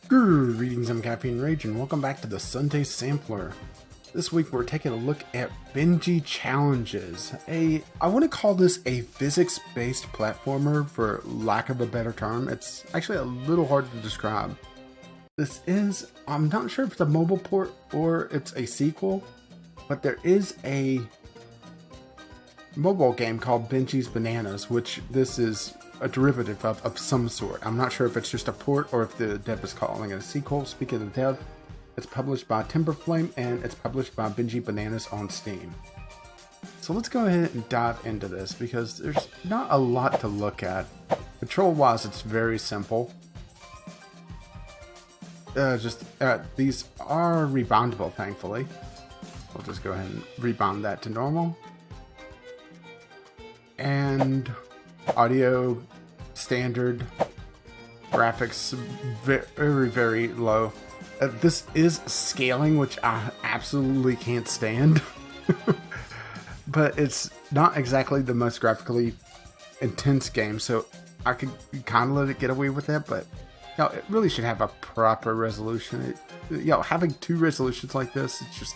Greetings, I'm Caffeine Rage, and welcome back to the Sunday Sampler. This week we're taking a look at Benji Challenges. I want to call this a physics-based platformer for lack of a better term. It's actually a little hard to describe. This is, I'm not sure if it's a mobile port or it's a sequel, but there is a mobile game called Benji's Bananas, which this is a derivative of some sort. I'm not sure if it's just a port or if the dev is calling it a sequel. Speaking of the dev, it's published by Timberflame and it's published by Benji Bananas on Steam. So let's go ahead and dive into this because there's not a lot to look at. Control wise, it's very simple. These are reboundable, thankfully. We'll just go ahead and rebound that to normal. And audio standard, graphics very, very low. This is scaling, which I absolutely can't stand. But it's not exactly the most graphically intense game, so I could kind of let it get away with that, but it really should have a proper resolution. Having two resolutions like this, it's just...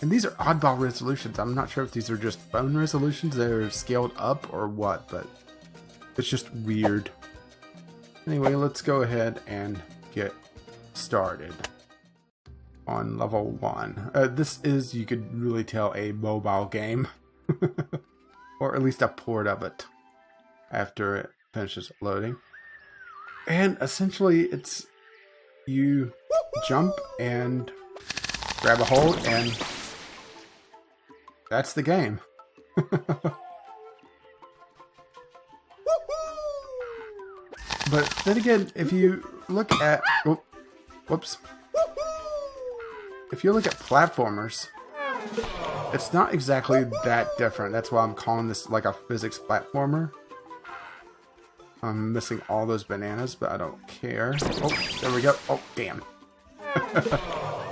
And these are oddball resolutions. I'm not sure if these are just phone resolutions that are scaled up or what, but it's just weird. Anyway, let's go ahead and get started on level 1. This is, you could really tell, a mobile game. Or at least a port of it after it finishes loading. And essentially, it's you jump and grab a hold and that's the game. But then again, if you look at... whoops. If you look at platformers, it's not exactly that different. That's why I'm calling this like a physics platformer. I'm missing all those bananas, but I don't care. Oh, there we go. Oh, damn.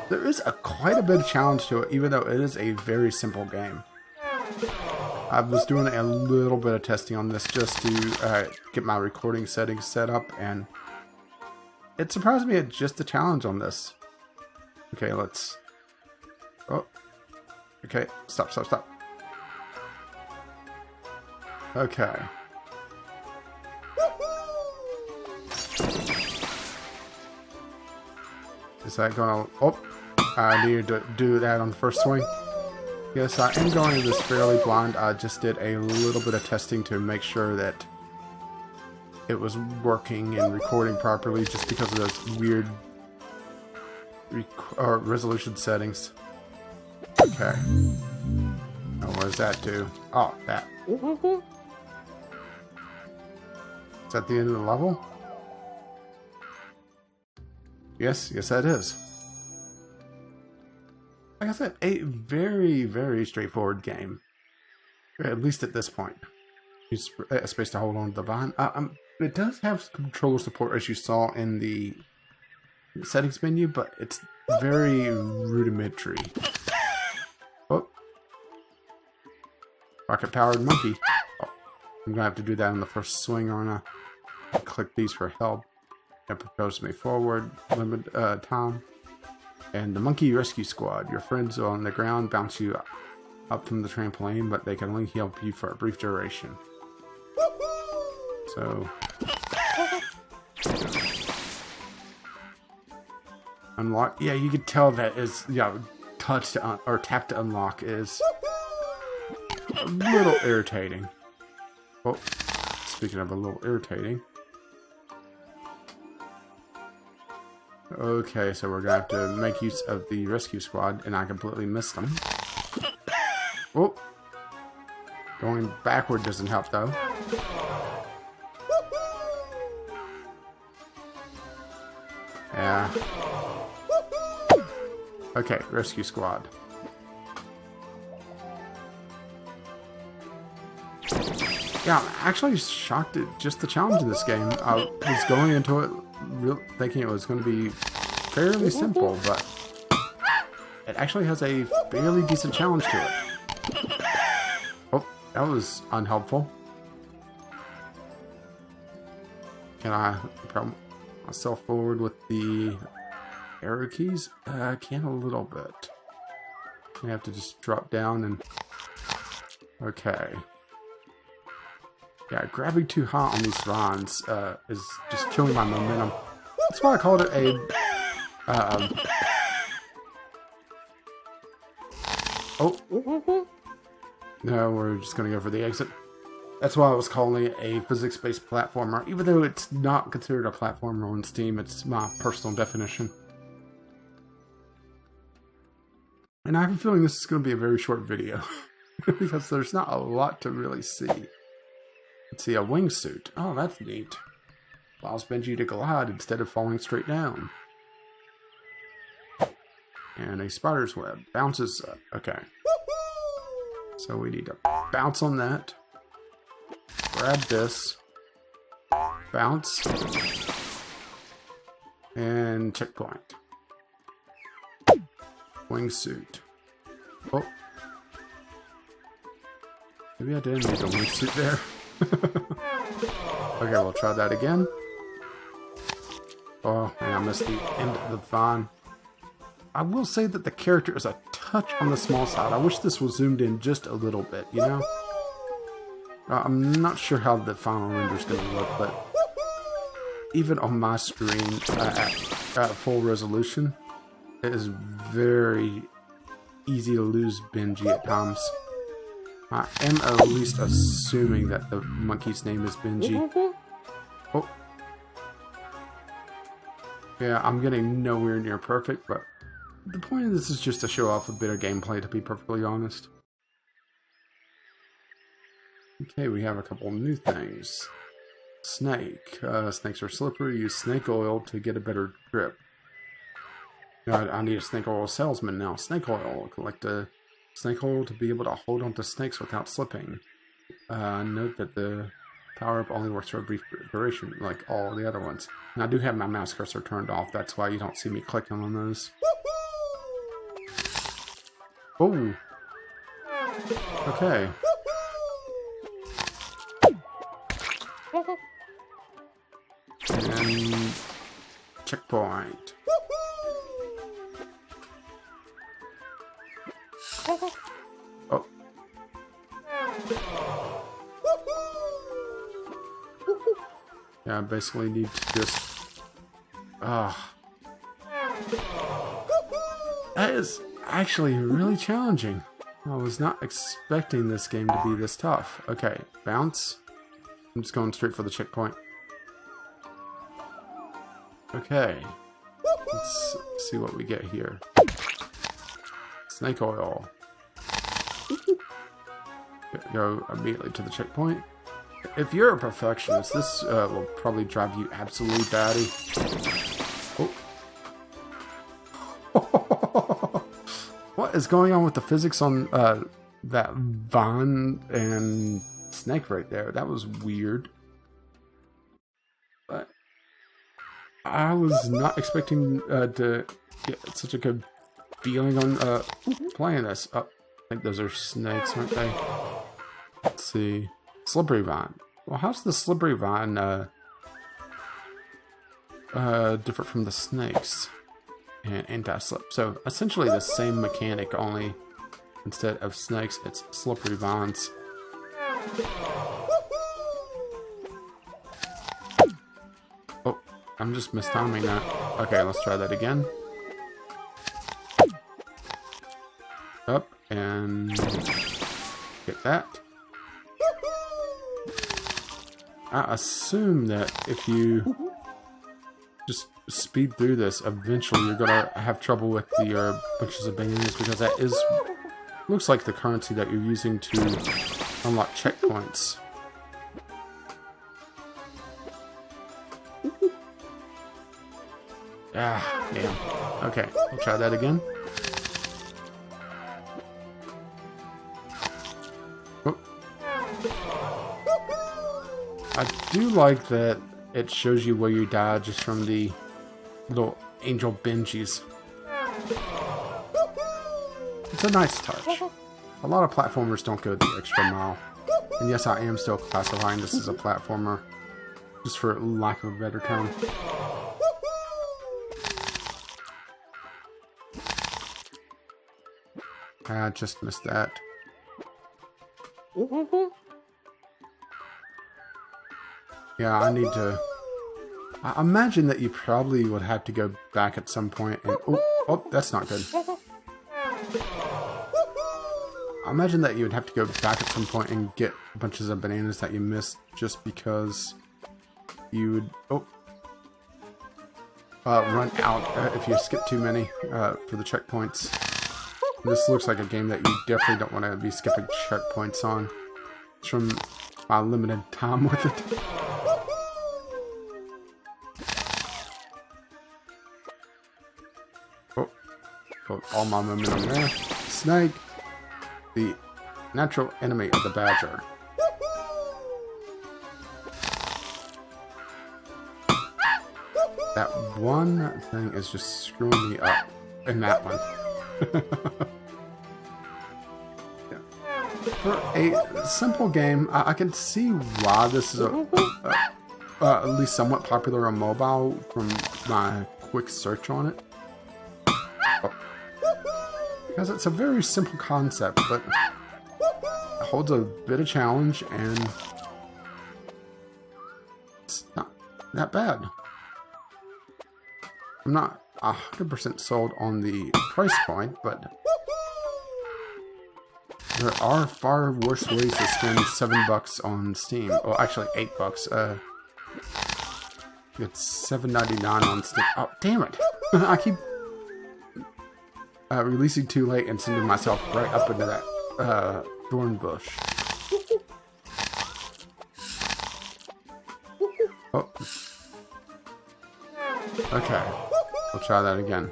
There is quite a bit of challenge to it, even though it is a very simple game. I was doing a little bit of testing on this just to get my recording settings set up, and it surprised me at just the challenge on this. Okay, let's... Oh. Okay, stop. Okay. Is that gonna... Oh, I needed to do that on the first swing. Yes, I am going this fairly blind. I just did a little bit of testing to make sure that it was working and recording properly, just because of those weird resolution settings. Okay. Oh, what does that do? Oh, that. Is that the end of the level? Yes, that is. Like I said, a very, very straightforward game. At least at this point. Use space to hold on to the vine. It does have controller support, as you saw in the settings menu, but it's very rudimentary. Oh. Rocket-powered monkey. Oh. I'm gonna have to do that on the first swing, aren't I? Click these for help. That propels me forward. Limit time. And the Monkey Rescue Squad. Your friends on the ground bounce you up from the trampoline, but they can only help you for a brief duration. So... Unlock. Yeah, you could tell that is... touch to or tap to unlock is a little irritating. Oh, speaking of a little irritating... Okay, so we're gonna have to make use of the rescue squad, and I completely missed them. Oh! Going backward doesn't help, though. Yeah. Okay, rescue squad. Yeah, I'm actually shocked at just the challenge in this game. I was going into it thinking it was going to be fairly simple, but it actually has a fairly decent challenge to it. Oh, that was unhelpful. Can I propel myself forward with the arrow keys? I can a little bit. We have to just drop down and... Okay. Yeah, grabbing too hot on these vines is just killing my momentum. That's why I called it a... Oh! No, we're just gonna go for the exit. That's why I was calling it a physics-based platformer. Even though it's not considered a platformer on Steam, it's my personal definition. And I have a feeling this is going to be a very short video. because there's not a lot to really see. Let's see, a wingsuit. Oh, that's neat. Allows Benji to glide instead of falling straight down. And a spider's web. Bounces up. Okay. So we need to bounce on that. Grab this. Bounce. And checkpoint. Wingsuit. Oh. Maybe I didn't need a wingsuit there. Okay, we'll try that again. Oh, and I missed the end of the vine. I will say that the character is a touch on the small side. I wish this was zoomed in just a little bit, you know? I'm not sure how the final render is going to look, but even on my screen at full resolution, it is very easy to lose Benji at times. I am at least assuming that the monkey's name is Benji. Oh. Yeah, I'm getting nowhere near perfect, but the point of this is just to show off a bit of gameplay, to be perfectly honest. Okay, we have a couple new things. Snake. Snakes are slippery. Use snake oil to get a better grip. I need a snake oil salesman now. Snake oil. Collect a snake oil to be able to hold onto snakes without slipping. Note that the power-up only works for a brief duration, like all the other ones. And I do have my mouse cursor turned off. That's why you don't see me clicking on those. Oh. Okay. And checkpoint. Oh. Yeah, I basically need to just... That is actually really challenging. I was not expecting this game to be this tough. Okay, bounce. I'm just going straight for the checkpoint. Okay. Let's see what we get here. Snake oil. Go immediately to the checkpoint. If you're a perfectionist, this will probably drive you absolutely batty. Oh. What is going on with the physics on that vine and snake right there? That was weird. But I was not expecting to get such a good feeling on playing this. I think those are snakes, aren't they? Let's see. Slippery vine. Well, how's the slippery vine different from the snakes and anti-slip? So essentially the same mechanic, only instead of snakes, it's slippery vines. Oh, I'm just mistiming that. Okay, let's try that again. Up and get that. I assume that if you just speed through this, eventually you're gonna have trouble with the bunches of bananas, because that is looks like the currency that you're using to unlock checkpoints. Ah, damn. Okay, we'll try that again. I do like that it shows you where you died just from the little angel Benjis. It's a nice touch. A lot of platformers don't go the extra mile. And yes, I am still classifying this as a platformer, just for lack of a better term. I just missed that. Yeah, I need to... I imagine that you probably would have to go back at some point and... Oh, that's not good. I imagine that you would have to go back at some point and get bunches of bananas that you missed just because you would... run out if you skip too many for the checkpoints. This looks like a game that you definitely don't want to be skipping checkpoints on. It's from my limited time with it. Put all my momentum there. Snake, the natural enemy of the badger. That one thing is just screwing me up in that one. Yeah. For a simple game, I can see why this is at least somewhat popular on mobile from my quick search on it. Because it's a very simple concept, but it holds a bit of challenge and it's not that bad. I'm not 100% sold on the price point, but there are far worse ways to spend $7 on Steam. Well, actually $8. It's $7.99 on Steam. Oh, damn it! I keep releasing too late and sending myself right up into that thorn bush. Oh. Okay. We'll try that again.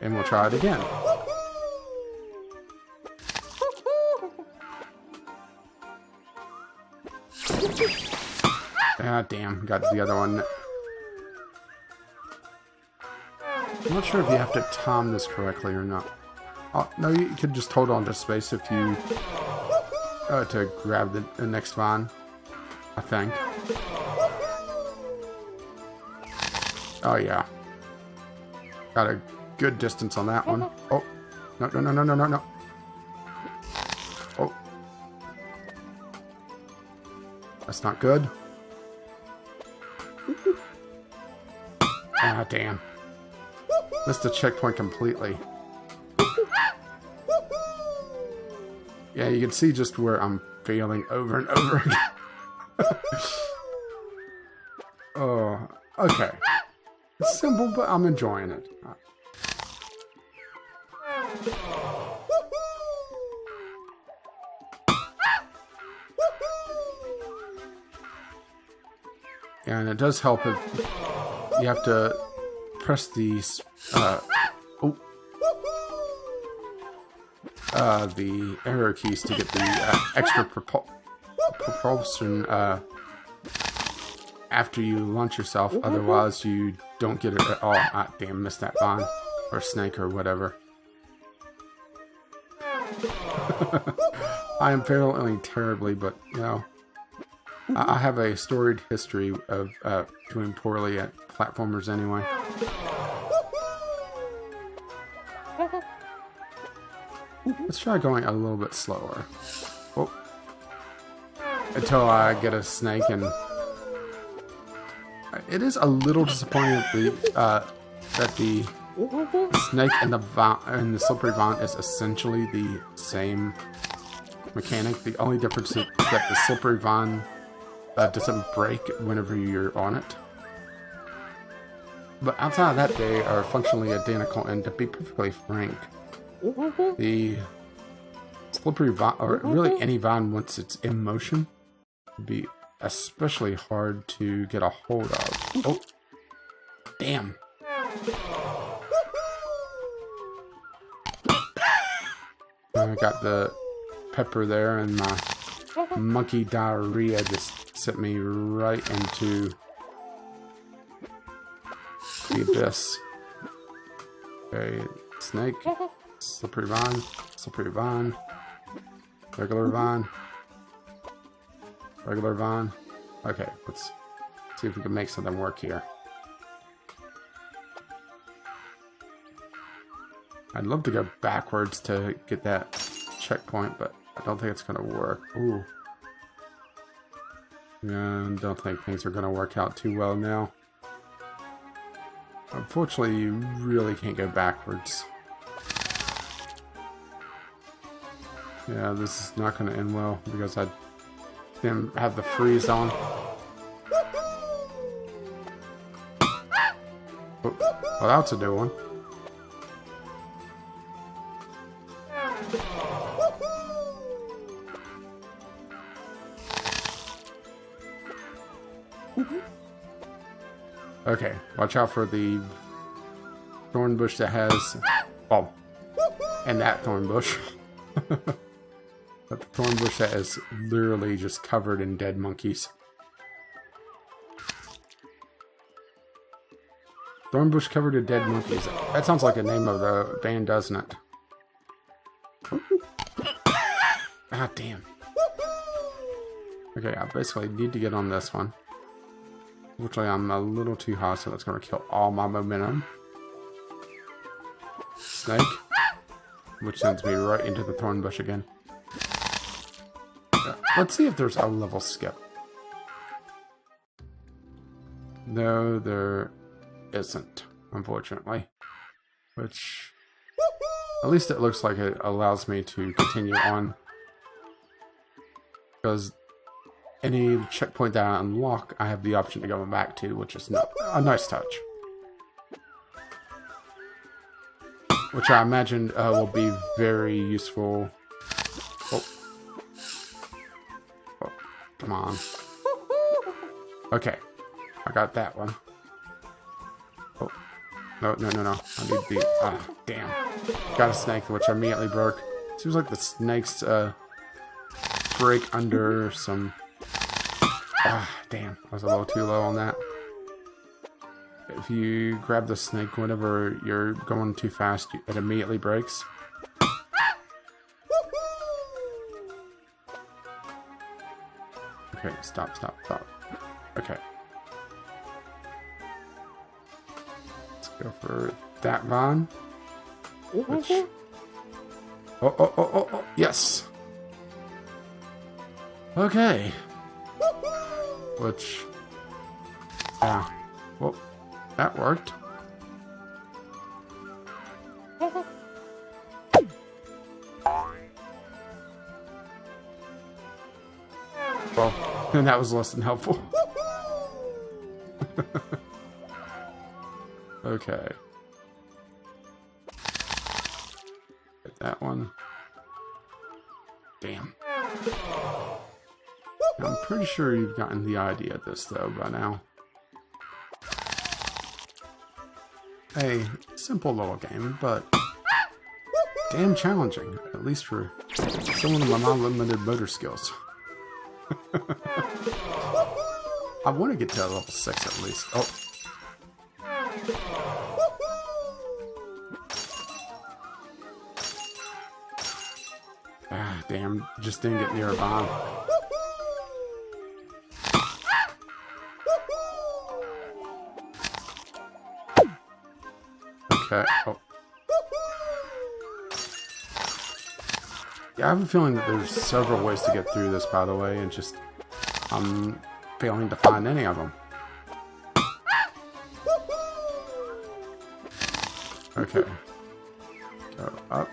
And we'll try it again. Ah, damn. Got the other one. I'm not sure if you have to time this correctly or not. Oh, no, you could just hold on to space if you... to grab the next vine. I think. Oh, yeah. Got a good distance on that one. Oh. No, no, no, no, no, no, no. Oh. That's not good. Ah, damn. Missed the checkpoint completely. Yeah, you can see just where I'm failing over and over again. Oh, okay. It's simple, but I'm enjoying it. And it does help if you have to press the the arrow keys to get the extra propulsion after you launch yourself. Otherwise, you don't get it at all. Ah, damn, missed that vine or snake or whatever. I am failing terribly, but you know, I have a storied history of doing poorly at platformers anyway. Let's try going a little bit slower. Oh. Until I get a snake, and it is a little disappointing that the snake and the slippery vine is essentially the same mechanic. The only difference is that the slippery vine doesn't break whenever you're on it. But outside of that, they are functionally identical, and to be perfectly frank, the slippery vine, or really any vine once it's in motion, would be especially hard to get a hold of. Oh, damn. I got the pepper there, and my monkey diarrhea just sent me right into the abyss. Okay, snake, slippery vine, regular vine, regular vine. Okay, let's see if we can make something work here. I'd love to go backwards to get that checkpoint, but I don't think it's going to work. Ooh. Yeah, I don't think things are going to work out too well now. Unfortunately, you really can't go backwards. Yeah, this is not going to end well because I didn't have the freeze on. Oh, well, that's a new one. Okay, watch out for the thorn bush that has... Oh, and that thorn bush. But the thorn bush that is literally just covered in dead monkeys. Thorn bush covered in dead monkeys. That sounds like the name of the band, doesn't it? Ah, damn. Okay, I basically need to get on this one. Unfortunately, I'm a little too high, so that's going to kill all my momentum. Snake. Which sends me right into the thorn bush again. Let's see if there's a level skip. No, there isn't, unfortunately. Which, at least it looks like it allows me to continue on. Because any checkpoint that I unlock, I have the option to go back to, which is a nice touch. Which I imagine will be very useful. Oh. Oh, come on. Okay, I got that one. Oh, no. I need the... Ah, damn. Got a snake, which I immediately broke. Seems like the snakes break under some... Ah, damn. I was a little too low on that. If you grab the snake whenever you're going too fast, it immediately breaks. Okay, stop. Okay. Let's go for that vine. Which... Oh, yes! Okay. Which... Yeah. Well, that worked. Well, and that was less than helpful. Okay. Get that one. Damn. I'm pretty sure you've gotten the idea of this, though, by now. A simple little game, but damn challenging, at least for someone with my non-limited motor skills. I want to get to level 6 at least. Oh. Ah, damn, just didn't get near a bomb. Okay. Oh. Yeah, I have a feeling that there's several ways to get through this, by the way, and just I'm failing to find any of them. Okay. Go up.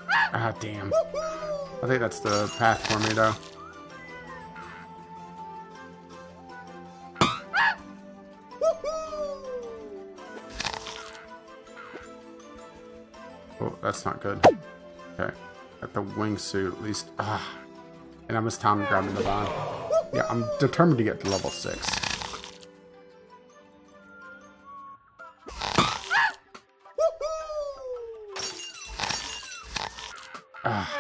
Ah, damn. I think that's the path for me, though. Oh, that's not good. Okay. Got the wingsuit at least. Ah. And I missed time grabbing the vine. Yeah, I'm determined to get to level 6. Ah.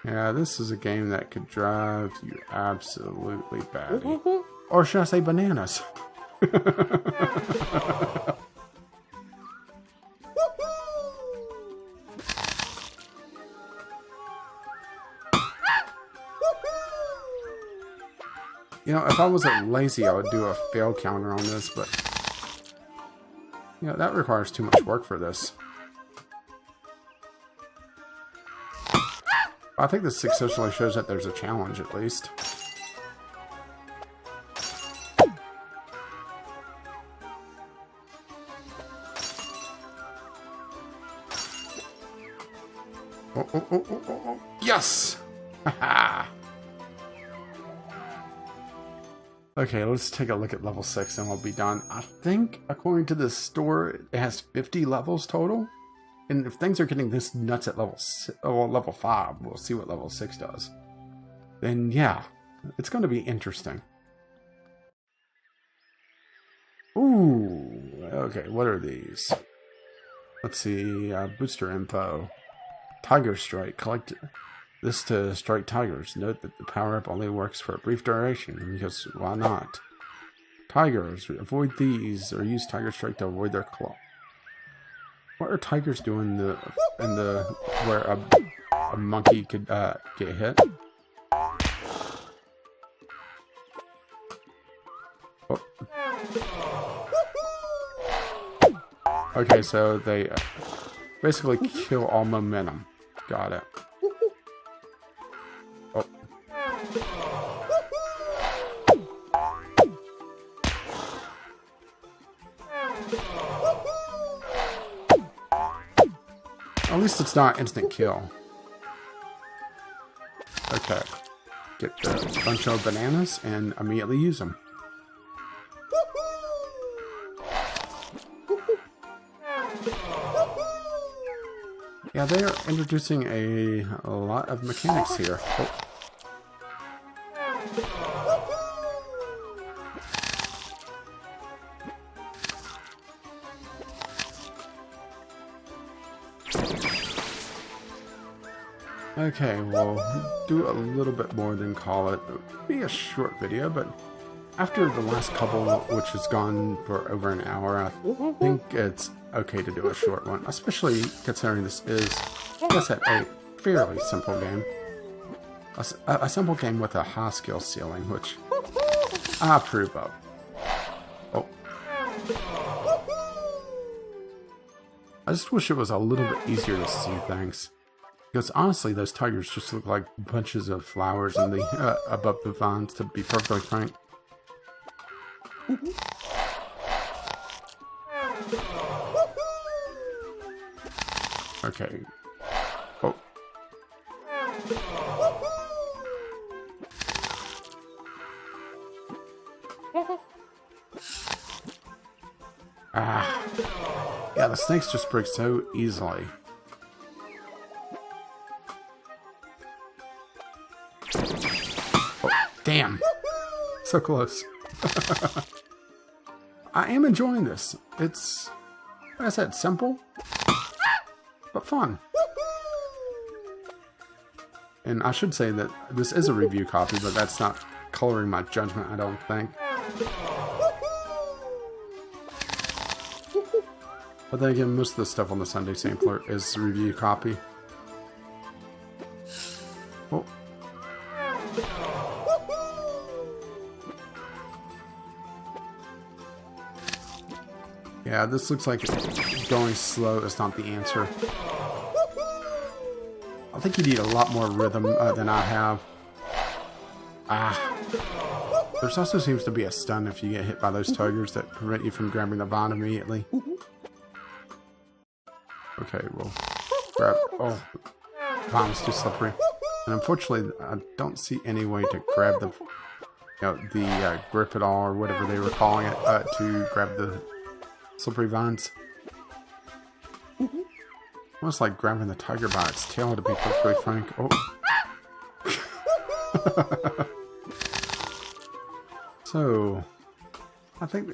Yeah, this is a game that could drive you absolutely batty. Or should I say bananas? You know, if I wasn't lazy, I would do a fail counter on this, but you know, that requires too much work for this. I think this successfully shows that there's a challenge, at least. Oh. Yes! Haha! Okay, let's take a look at level 6 and we'll be done. I think, according to this store, it has 50 levels total. And if things are getting this nuts at level 5, we'll see what level 6 does. Then yeah, it's going to be interesting. Ooh, okay, what are these? Let's see, booster info. Tiger Strike, collect this to strike tigers. Note that the power-up only works for a brief duration, because why not? Tigers, avoid these, or use Tiger Strike to avoid their claw. What are tigers doing in the where a monkey could get hit? Oh. Okay, so they basically kill all momentum. Got it. Oh. At least it's not instant kill. Okay. Get the bunch of bananas and immediately use them. Yeah, they are introducing a lot of mechanics here. Oh. Okay, we'll do a little bit more than call it. It'll be a short video, but after the last couple, which has gone for over an hour, I think it's okay to do a short one, especially considering this is, like I said, a fairly simple game. A simple game with a high skill ceiling, which I approve of. Oh. I just wish it was a little bit easier to see things. Because honestly, those tigers just look like bunches of flowers in the above the vines, to be perfectly frank. Okay. Oh. Ah. Yeah, the snakes just break so easily. Damn. So close. I am enjoying this. It's, like I said, simple, but fun. And I should say that this is a review copy, but that's not coloring my judgment, I don't think. But then again, most of the stuff on the Sunday Sampler is review copy. Oh. Yeah, this looks like going slow is not the answer. I think you need a lot more rhythm than I have. Ah. There also seems to be a stun if you get hit by those tigers that prevent you from grabbing the vine immediately. Okay, we'll grab... Oh, vine is too slippery. And unfortunately, I don't see any way to grab the... the grip it all, or whatever they were calling it, to grab the slippery vines. Almost like grabbing the tiger by its tail, to be perfectly frank. Oh. So, I think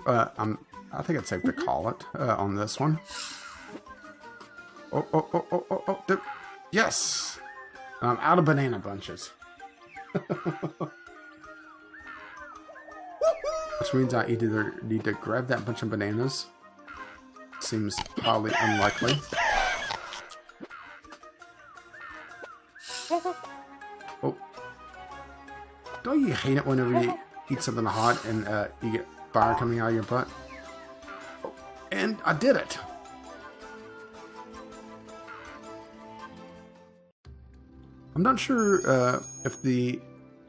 it's safe to call it on this one. Oh! Yes, I'm out of banana bunches. Which means I either need to grab that bunch of bananas. Seems highly unlikely. Oh. Don't you hate it whenever eat something hot and you get fire coming out of your butt. Oh, and I did it. I'm not sure if the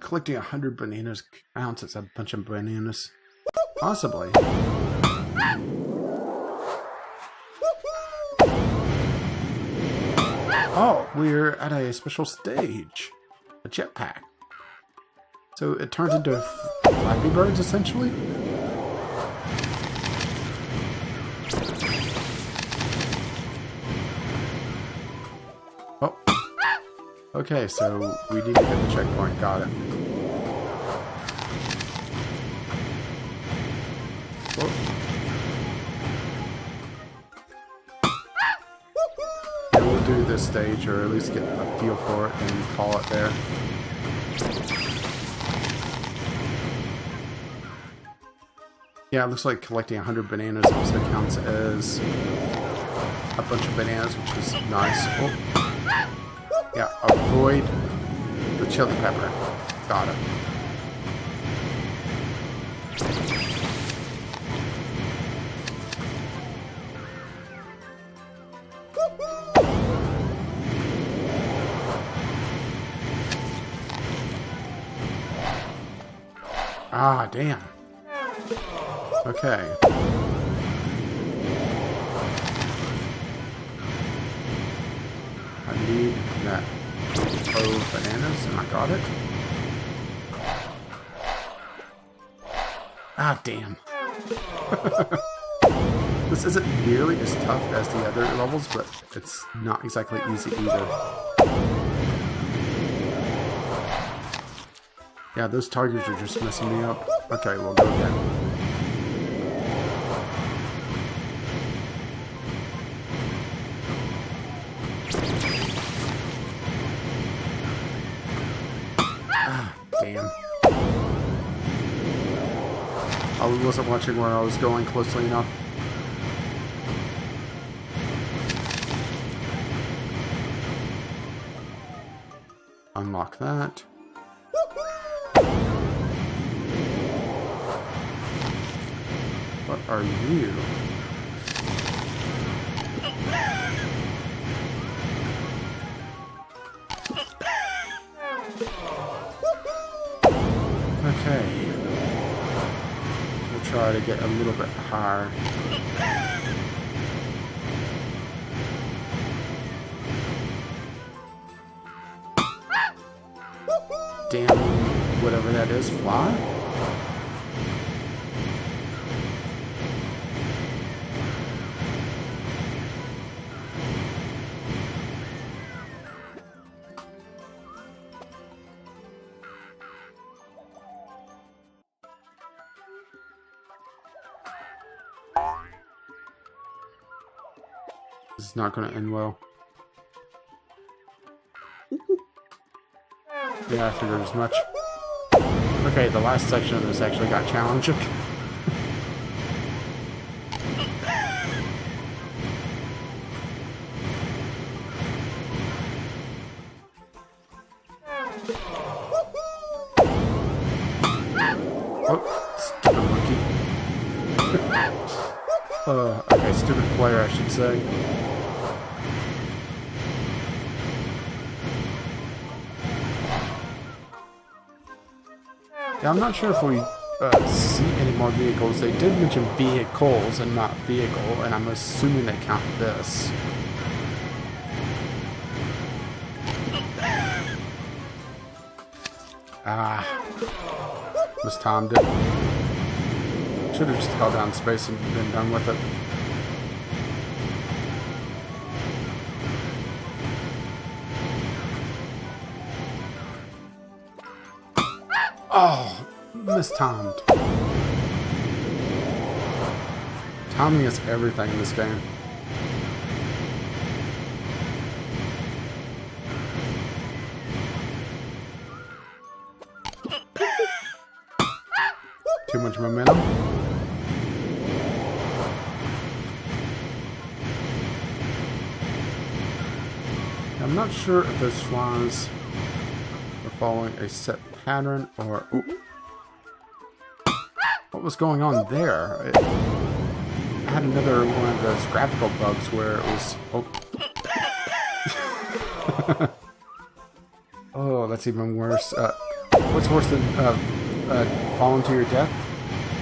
collecting 100 bananas counts as a bunch of bananas. Possibly. Oh, we're at a special stage. A jetpack. So it turns into Flappy Birds, essentially? Oh. Okay, so we need to hit the checkpoint. Got it. Whoa. Yeah, we'll do this stage, or at least get a feel for it and call it there. Yeah, it looks like collecting 100 bananas also counts as a bunch of bananas, which is nice. Oh. Yeah, avoid the chili pepper. Got it. Ah, damn. Okay. I need that bananas, and I got it. Ah, damn. This isn't nearly as tough as the other levels, but it's not exactly easy either. Yeah, those tigers are just messing me up. Okay, we'll go again. Ah, damn. I wasn't watching where I was going closely enough. Unlock that. What are you? Okay. We'll try to get a little bit higher. Damn, whatever that is, fly? This is not going to end well. Yeah, I figured as much. Okay, the last section of this actually got challenging. Oh, stupid monkey. Okay, stupid player, I should say. Yeah, I'm not sure if we see any more vehicles. They did mention vehicles and not vehicle, and I'm assuming they count this. Ah. Mistimed it. Should have just held down space and been done with it. Oh, mistimed. Timing is everything in this game. Too much momentum. I'm not sure if those flies are following a set pattern or... Ooh. what was going on there. It had another one of those graphical bugs where it was... Oh, oh, that's even worse. What's worse than falling to your death?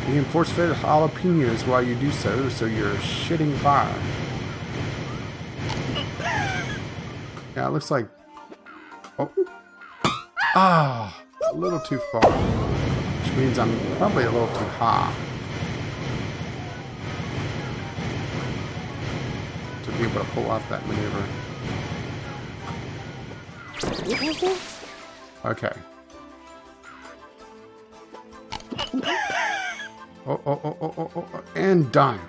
You can force fed jalapenos while you do so, so you're shitting fire. Yeah, it looks like... Oh. Ah, a little too far. Which means I'm probably a little too high to be able to pull off that maneuver. Okay. Oh, and done.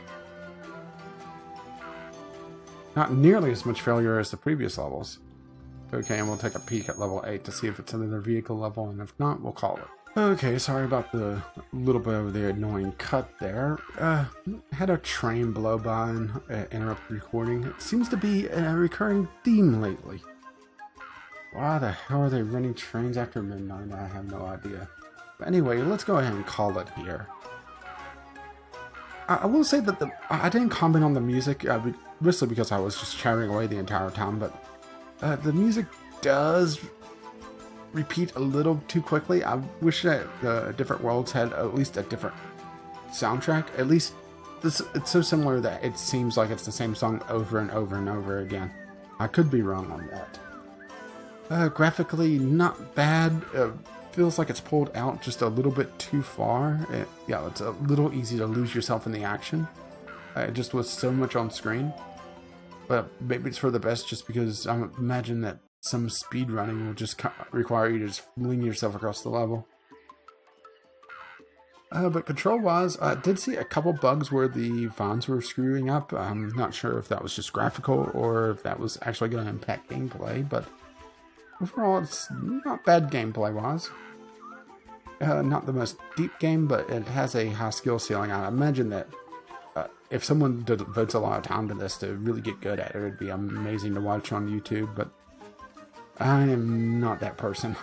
Not nearly as much failure as the previous levels. Okay, and we'll take a peek at level 8 to see if it's another vehicle level, and if not, we'll call it. Okay, sorry about the little bit of the annoying cut there. Had a train blow by and interrupt the recording. It seems to be a recurring theme lately. Why the hell are they running trains after midnight? I have no idea. But anyway, let's go ahead and call it here. I will say that I didn't comment on the music, mostly because I was just chattering away the entire time, but the music does repeat a little too quickly. I wish that the different worlds had at least a different soundtrack. At least it's so similar that it seems like it's the same song over and over and over again. I could be wrong on that. Graphically, not bad. Feels like it's pulled out just a little bit too far. Yeah, it's a little easy to lose yourself in the action. Just with so much on screen. But maybe it's for the best, just because I imagine that some speed running will just require you to just fling yourself across the level. But control-wise, I did see a couple bugs where the vines were screwing up. I'm not sure if that was just graphical or if that was actually going to impact gameplay, but overall, it's not bad gameplay-wise. Not the most deep game, but it has a high skill ceiling. I imagine that if someone devotes a lot of time to this to really get good at it, it'd be amazing to watch on YouTube, but I am not that person.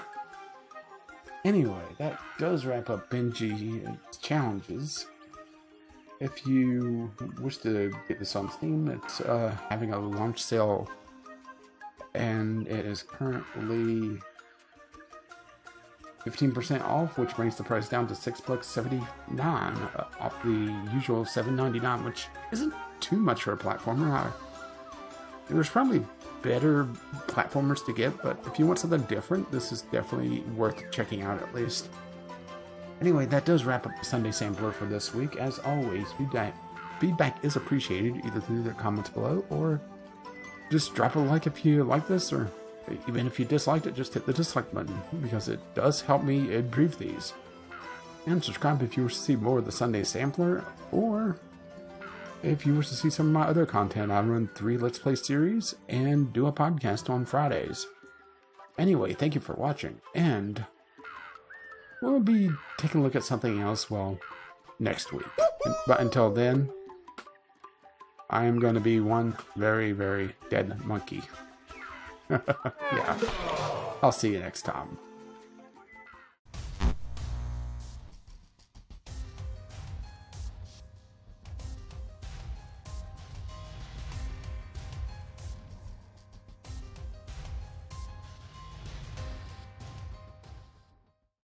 Anyway, that does wrap up Benji Challenges. If you wish to get this on Steam, it's having a launch sale, and it is currently 15% off, which brings the price down to $6.79 off the usual $7.99, which isn't too much for a platformer. There's probably better platformers to get, but if you want something different, this is definitely worth checking out at least. Anyway, that does wrap up the Sunday Sampler for this week. As always, feedback is appreciated, either through the comments below, or just drop a like if you like this, or even if you disliked it, just hit the dislike button, because it does help me improve these. And subscribe if you wish to see more of the Sunday Sampler, or if you wish to see some of my other content. I run 3 Let's Play series and do a podcast on Fridays. Anyway, thank you for watching, and we'll be taking a look at something else, well, next week. But until then, I am going to be one very, very dead monkey. Yeah. I'll see you next time.